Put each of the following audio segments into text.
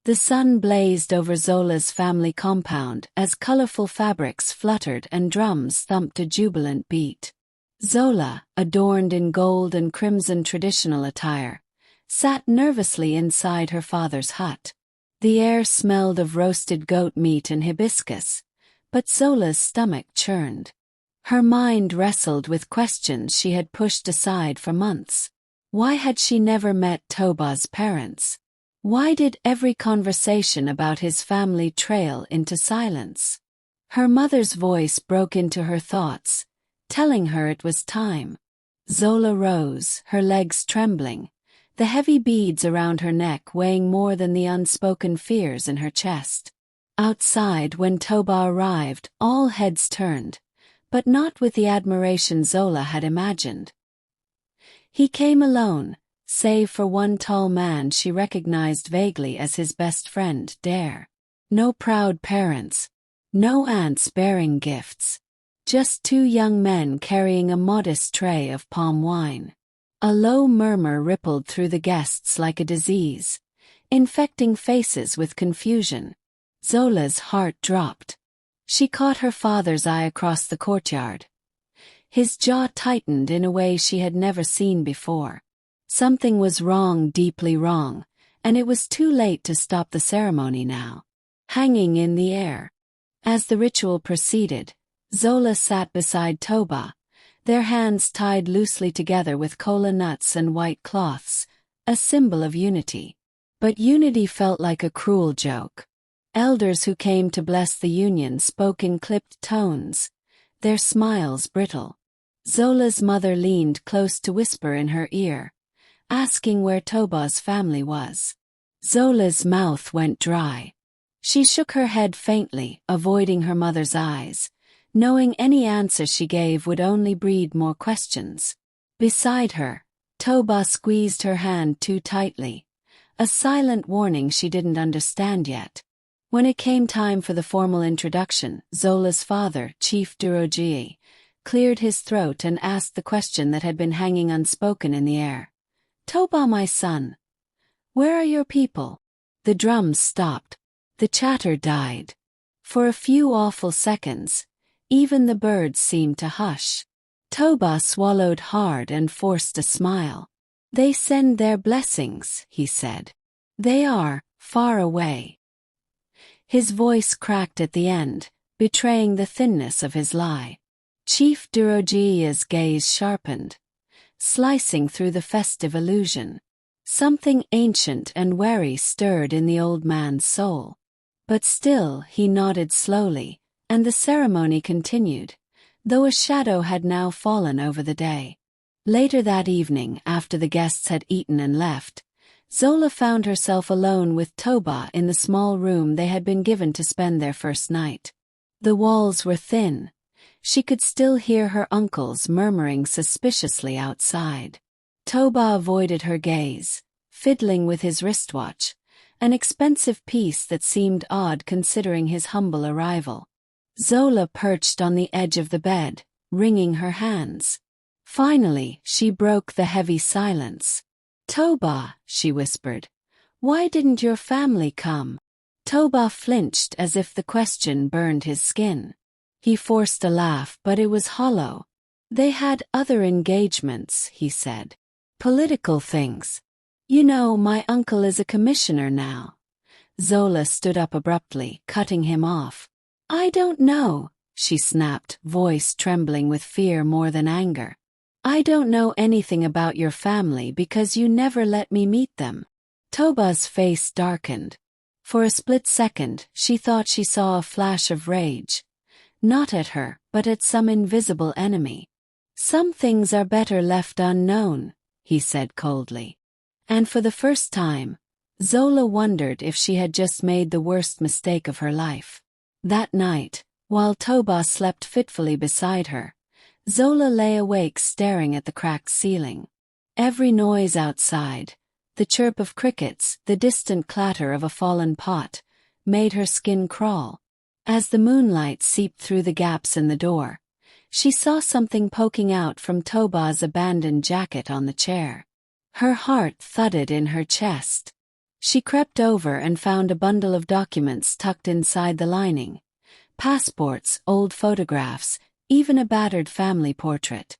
The sun blazed over Zola's family compound as colorful fabrics fluttered and drums thumped a jubilant beat. Zola, adorned in gold and crimson traditional attire, sat nervously inside her father's hut. The air smelled of roasted goat meat and hibiscus, but Zola's stomach churned. Her mind wrestled with questions she had pushed aside for months. Why had she never met Toba's parents? Why did every conversation about his family trail into silence? Her mother's voice broke into her thoughts, telling her it was time. Zola rose, her legs trembling, the heavy beads around her neck weighing more than the unspoken fears in her chest. Outside, when Toba arrived, all heads turned, but not with the admiration Zola had imagined. He came alone, save for one tall man she recognized vaguely as his best friend, Dare. No proud parents. No aunts bearing gifts. Just two young men carrying a modest tray of palm wine. A low murmur rippled through the guests like a disease, infecting faces with confusion. Zola's heart dropped. She caught her father's eye across the courtyard. His jaw tightened in a way she had never seen before. Something was wrong, deeply wrong, and it was too late to stop the ceremony now. Hanging in the air. As the ritual proceeded, Zola sat beside Toba, their hands tied loosely together with kola nuts and white cloths, a symbol of unity. But unity felt like a cruel joke. Elders who came to bless the union spoke in clipped tones, their smiles brittle. Zola's mother leaned close to whisper in her ear, asking where Toba's family was. Zola's mouth went dry. She shook her head faintly, avoiding her mother's eyes, knowing any answer she gave would only breed more questions. Beside her, Toba squeezed her hand too tightly, a silent warning she didn't understand yet. When it came time for the formal introduction, Zola's father, Chief Duroji, cleared his throat and asked the question that had been hanging unspoken in the air. Toba, my son, where are your people? The drums stopped. The chatter died. For a few awful seconds, even the birds seemed to hush. Toba swallowed hard and forced a smile. They send their blessings, he said. They are far away. His voice cracked at the end, betraying the thinness of his lie. Chief Duroji's gaze sharpened, slicing through the festive illusion. Something ancient and wary stirred in the old man's soul. But still he nodded slowly, and the ceremony continued, though a shadow had now fallen over the day. Later that evening, after the guests had eaten and left, Zola found herself alone with Toba in the small room they had been given to spend their first night. The walls were thin. She could still hear her uncles murmuring suspiciously outside. Toba avoided her gaze, fiddling with his wristwatch, an expensive piece that seemed odd considering his humble arrival. Zola perched on the edge of the bed, wringing her hands. Finally, she broke the heavy silence. Toba, she whispered, why didn't your family come? Toba flinched as if the question burned his skin. He forced a laugh, but it was hollow. They had other engagements, he said. Political things. You know, my uncle is a commissioner now. Zola stood up abruptly, cutting him off. I don't know, she snapped, voice trembling with fear more than anger. I don't know anything about your family because you never let me meet them. Toba's face darkened. For a split second, she thought she saw a flash of rage. Not at her, but at some invisible enemy. Some things are better left unknown, he said coldly. And for the first time, Zola wondered if she had just made the worst mistake of her life. That night, while Toba slept fitfully beside her, Zola lay awake staring at the cracked ceiling. Every noise outside, the chirp of crickets, the distant clatter of a fallen pot, made her skin crawl. As the moonlight seeped through the gaps in the door, she saw something poking out from Toba's abandoned jacket on the chair. Her heart thudded in her chest. She crept over and found a bundle of documents tucked inside the lining. Passports, old photographs, even a battered family portrait.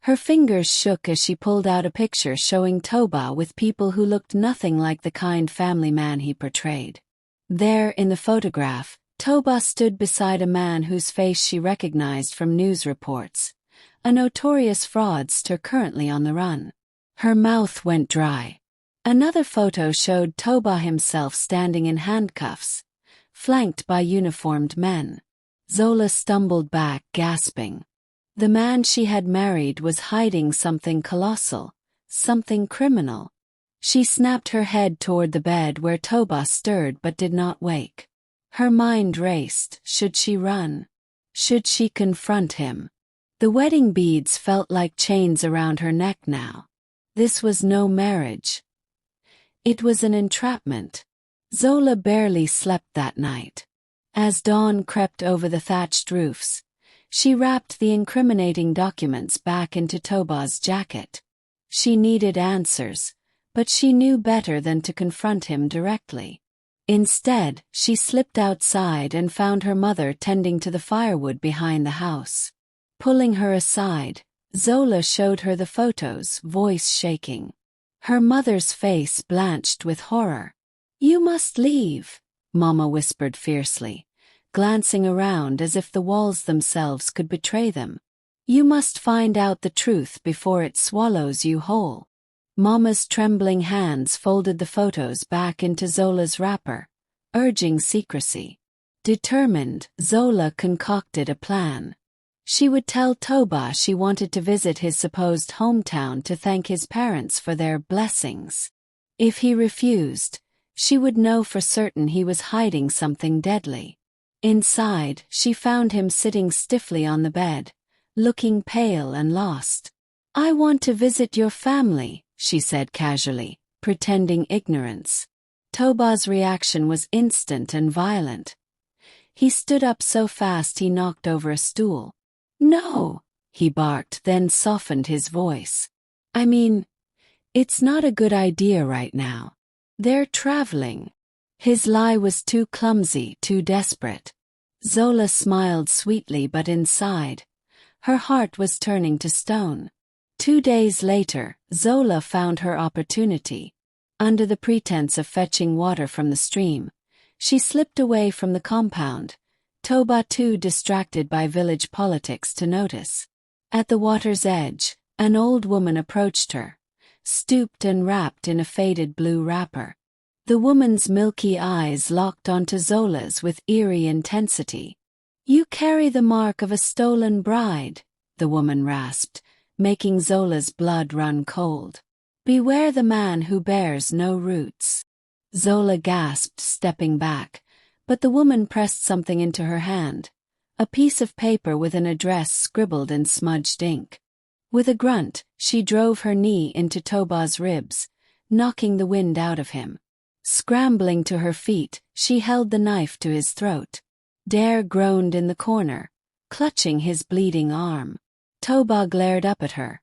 Her fingers shook as she pulled out a picture showing Toba with people who looked nothing like the kind family man he portrayed. There, in the photograph, Toba stood beside a man whose face she recognized from news reports, a notorious fraudster currently on the run. Her mouth went dry. Another photo showed Toba himself standing in handcuffs, flanked by uniformed men. Zola stumbled back, gasping. The man she had married was hiding something colossal, something criminal. She snapped her head toward the bed where Toba stirred but did not wake. Her mind raced. Should she run? Should she confront him? The wedding beads felt like chains around her neck now. This was no marriage. It was an entrapment. Zola barely slept that night. As dawn crept over the thatched roofs, she wrapped the incriminating documents back into Toba's jacket. She needed answers, but she knew better than to confront him directly. Instead, she slipped outside and found her mother tending to the firewood behind the house. Pulling her aside, Zola showed her the photos, voice shaking. Her mother's face blanched with horror. "You must leave," Mama whispered fiercely, glancing around as if the walls themselves could betray them. "You must find out the truth before it swallows you whole." Mama's trembling hands folded the photos back into Zola's wrapper, urging secrecy. Determined, Zola concocted a plan. She would tell Toba she wanted to visit his supposed hometown to thank his parents for their blessings. If he refused, she would know for certain he was hiding something deadly. Inside, she found him sitting stiffly on the bed, looking pale and lost. "I want to visit your family," she said casually, pretending ignorance. Toba's reaction was instant and violent. He stood up so fast he knocked over a stool. "No," he barked, then softened his voice. "I mean, it's not a good idea right now. They're traveling." His lie was too clumsy, too desperate. Zola smiled sweetly, but inside, her heart was turning to stone. 2 days later, Zola found her opportunity. Under the pretense of fetching water from the stream, she slipped away from the compound, Toba too distracted by village politics to notice. At the water's edge, an old woman approached her, stooped and wrapped in a faded blue wrapper. The woman's milky eyes locked onto Zola's with eerie intensity. "You carry the mark of a stolen bride," the woman rasped, making Zola's blood run cold. "Beware the man who bears no roots." Zola gasped, stepping back, but the woman pressed something into her hand, a piece of paper with an address scribbled in smudged ink. With a grunt, she drove her knee into Toba's ribs, knocking the wind out of him. Scrambling to her feet, she held the knife to his throat. Dare groaned in the corner, clutching his bleeding arm. Toba glared up at her,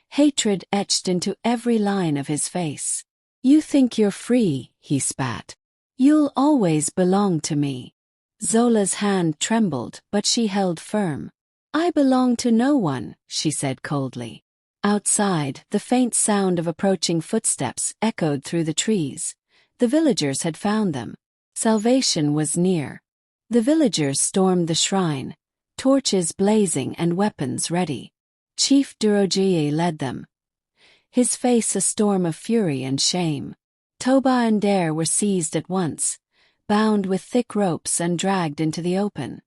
hatred etched into every line of his face. "You think you're free," he spat. "You'll always belong to me." Zola's hand trembled, but she held firm. "I belong to no one," she said coldly. Outside, the faint sound of approaching footsteps echoed through the trees. The villagers had found them. Salvation was near. The villagers stormed the shrine, torches blazing and weapons ready. Chief Durogie led them, his face a storm of fury and shame. Toba and Dare were seized at once, bound with thick ropes and dragged into the open.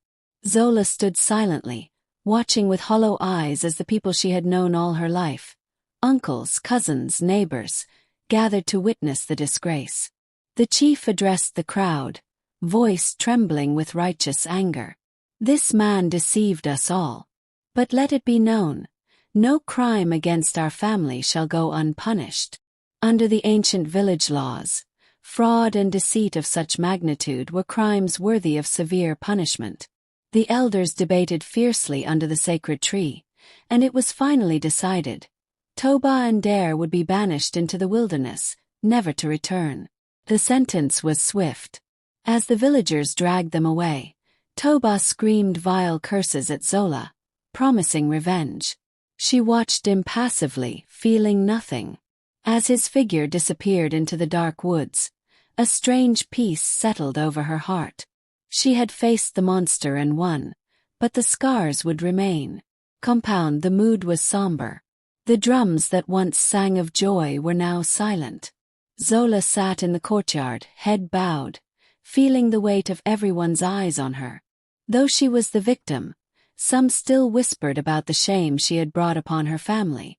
Zola stood silently, watching with hollow eyes as the people she had known all her life, uncles, cousins, neighbors, gathered to witness the disgrace. The chief addressed the crowd, voice trembling with righteous anger. "This man deceived us all. But let it be known, no crime against our family shall go unpunished." Under the ancient village laws, fraud and deceit of such magnitude were crimes worthy of severe punishment. The elders debated fiercely under the sacred tree, and it was finally decided. Toba and Dare would be banished into the wilderness, never to return. The sentence was swift. As the villagers dragged them away, Toba screamed vile curses at Zola, promising revenge. She watched impassively, feeling nothing. As his figure disappeared into the dark woods, a strange peace settled over her heart. She had faced the monster and won, but the scars would remain. Compound, the mood was somber. The drums that once sang of joy were now silent. Zola sat in the courtyard, head bowed, feeling the weight of everyone's eyes on her. Though she was the victim, some still whispered about the shame she had brought upon her family.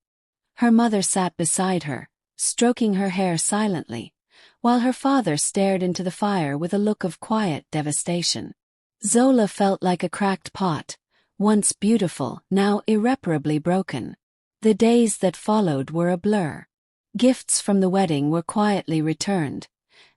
Her mother sat beside her, stroking her hair silently, while her father stared into the fire with a look of quiet devastation. Zola felt like a cracked pot, once beautiful, now irreparably broken. The days that followed were a blur. Gifts from the wedding were quietly returned,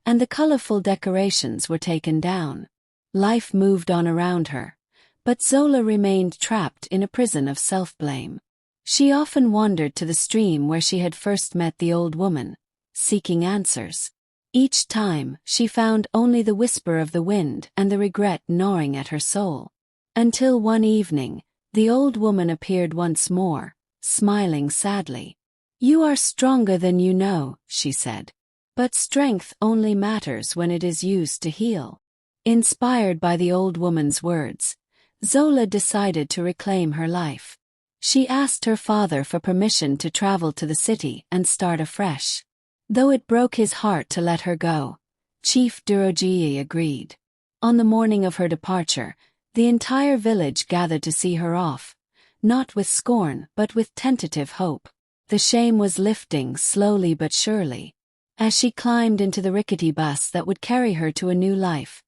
and the colorful decorations were taken down. Life moved on around her, but Zola remained trapped in a prison of self-blame. She often wandered to the stream where she had first met the old woman, seeking answers. Each time, she found only the whisper of the wind and the regret gnawing at her soul. Until one evening, the old woman appeared once more, smiling sadly. "You are stronger than you know," she said. "But strength only matters when it is used to heal." Inspired by the old woman's words, Zola decided to reclaim her life. She asked her father for permission to travel to the city and start afresh. Though it broke his heart to let her go, Chief Duroji agreed. On the morning of her departure, the entire village gathered to see her off, not with scorn but with tentative hope. The shame was lifting slowly but surely. As she climbed into the rickety bus that would carry her to a new life,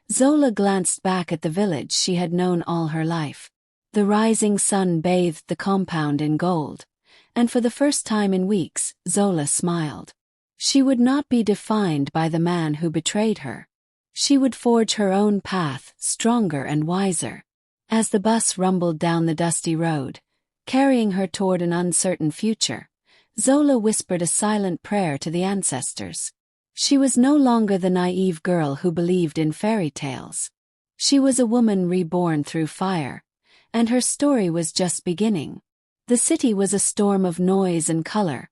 Zola glanced back at the village she had known all her life. The rising sun bathed the compound in gold, and for the first time in weeks, Zola smiled. She would not be defined by the man who betrayed her. She would forge her own path, stronger and wiser. As the bus rumbled down the dusty road, carrying her toward an uncertain future, Zola whispered a silent prayer to the ancestors. She was no longer the naive girl who believed in fairy tales. She was a woman reborn through fire, and her story was just beginning. The city was a storm of noise and color,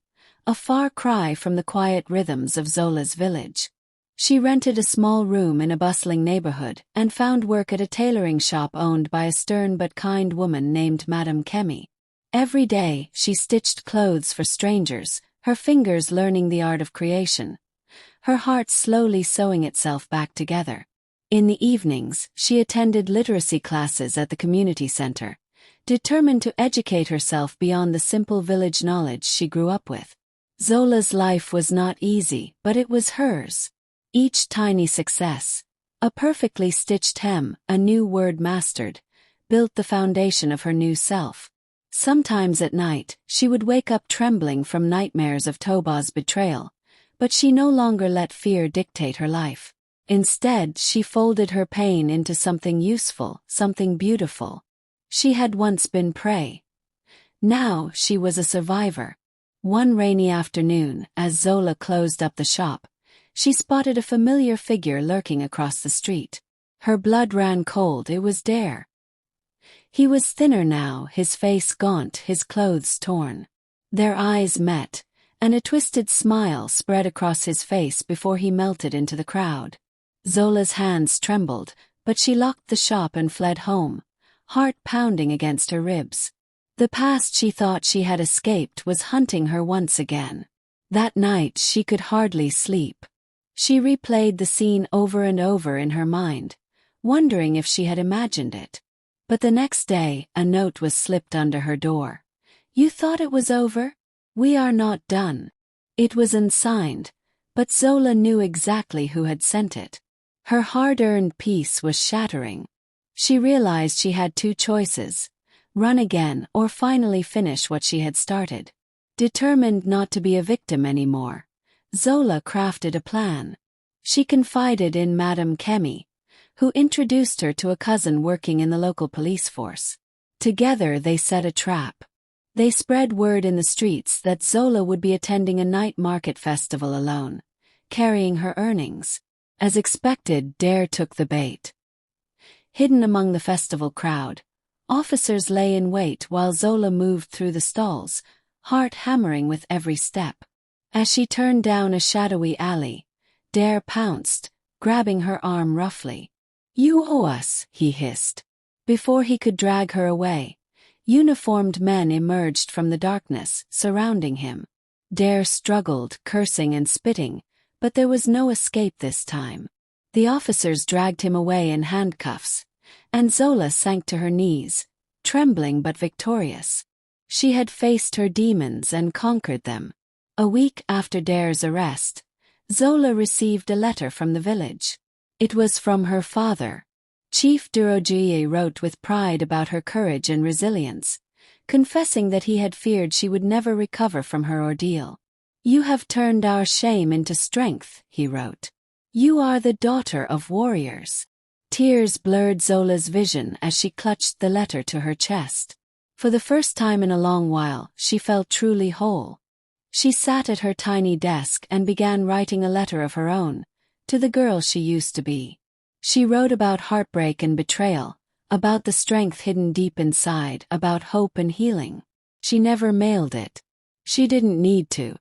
a far cry from the quiet rhythms of Zola's village. She rented a small room in a bustling neighborhood and found work at a tailoring shop owned by a stern but kind woman named Madame Kemi. Every day, she stitched clothes for strangers, her fingers learning the art of creation, her heart slowly sewing itself back together. In the evenings, she attended literacy classes at the community center, determined to educate herself beyond the simple village knowledge she grew up with. Zola's life was not easy, but it was hers. Each tiny success, a perfectly stitched hem, a new word mastered, built the foundation of her new self. Sometimes at night, she would wake up trembling from nightmares of Toba's betrayal, but she no longer let fear dictate her life. Instead, she folded her pain into something useful, something beautiful. She had once been prey. Now she was a survivor. One rainy afternoon, as Zola closed up the shop, she spotted a familiar figure lurking across the street. Her blood ran cold. It was Dare. He was thinner now, his face gaunt, his clothes torn. Their eyes met, and a twisted smile spread across his face before he melted into the crowd. Zola's hands trembled, but she locked the shop and fled home, heart pounding against her ribs. The past she thought she had escaped was hunting her once again. That night she could hardly sleep. She replayed the scene over and over in her mind, wondering if she had imagined it. But the next day, a note was slipped under her door. "You thought it was over? We are not done." It was unsigned, but Zola knew exactly who had sent it. Her hard-earned peace was shattering. She realized she had two choices: run again or finally finish what she had started. Determined not to be a victim anymore, Zola crafted a plan. She confided in Madame Kemi, who introduced her to a cousin working in the local police force. Together they set a trap. They spread word in the streets that Zola would be attending a night market festival alone, carrying her earnings. As expected, Dare took the bait. Hidden among the festival crowd, officers lay in wait while Zola moved through the stalls, heart hammering with every step. As she turned down a shadowy alley, Dare pounced, grabbing her arm roughly. "You owe us," he hissed. Before he could drag her away, uniformed men emerged from the darkness, surrounding him. Dare struggled, cursing and spitting, but there was no escape this time. The officers dragged him away in handcuffs, and Zola sank to her knees, trembling but victorious. She had faced her demons and conquered them. A week after Dare's arrest, Zola received a letter from the village. It was from her father. Chief Durogie wrote with pride about her courage and resilience, confessing that he had feared she would never recover from her ordeal. "You have turned our shame into strength," he wrote. "You are the daughter of warriors." Tears blurred Zola's vision as she clutched the letter to her chest. For the first time in a long while, she felt truly whole. She sat at her tiny desk and began writing a letter of her own, to the girl she used to be. She wrote about heartbreak and betrayal, about the strength hidden deep inside, about hope and healing. She never mailed it. She didn't need to.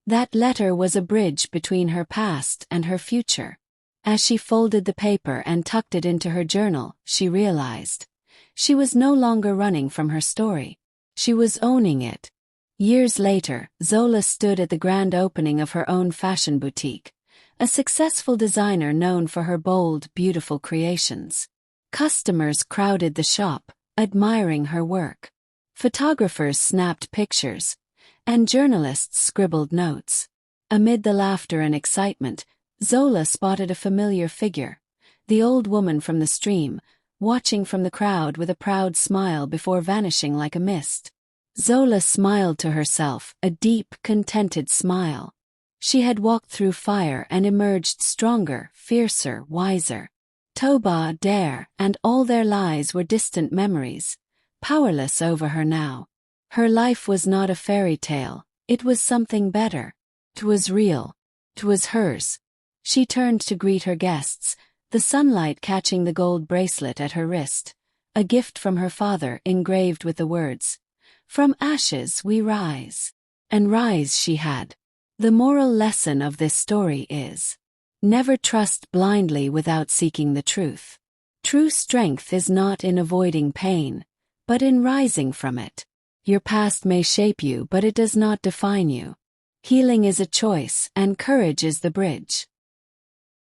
That letter was a bridge between her past and her future. As she folded the paper and tucked it into her journal, she realized she was no longer running from her story. She was owning it. Years later, Zola stood at the grand opening of her own fashion boutique, a successful designer known for her bold, beautiful creations. Customers crowded the shop, admiring her work. Photographers snapped pictures, and journalists scribbled notes. Amid the laughter and excitement, Zola spotted a familiar figure, the old woman from the stream, watching from the crowd with a proud smile before vanishing like a mist. Zola smiled to herself, a deep, contented smile. She had walked through fire and emerged stronger, fiercer, wiser. Toba, Dare, and all their lies were distant memories, powerless over her now. Her life was not a fairy tale, it was something better. It was real. It was hers. She turned to greet her guests, the sunlight catching the gold bracelet at her wrist, a gift from her father engraved with the words, "From ashes we rise." And rise she had. The moral lesson of this story is, never trust blindly without seeking the truth. True strength is not in avoiding pain, but in rising from it. Your past may shape you, but it does not define you. Healing is a choice, and courage is the bridge.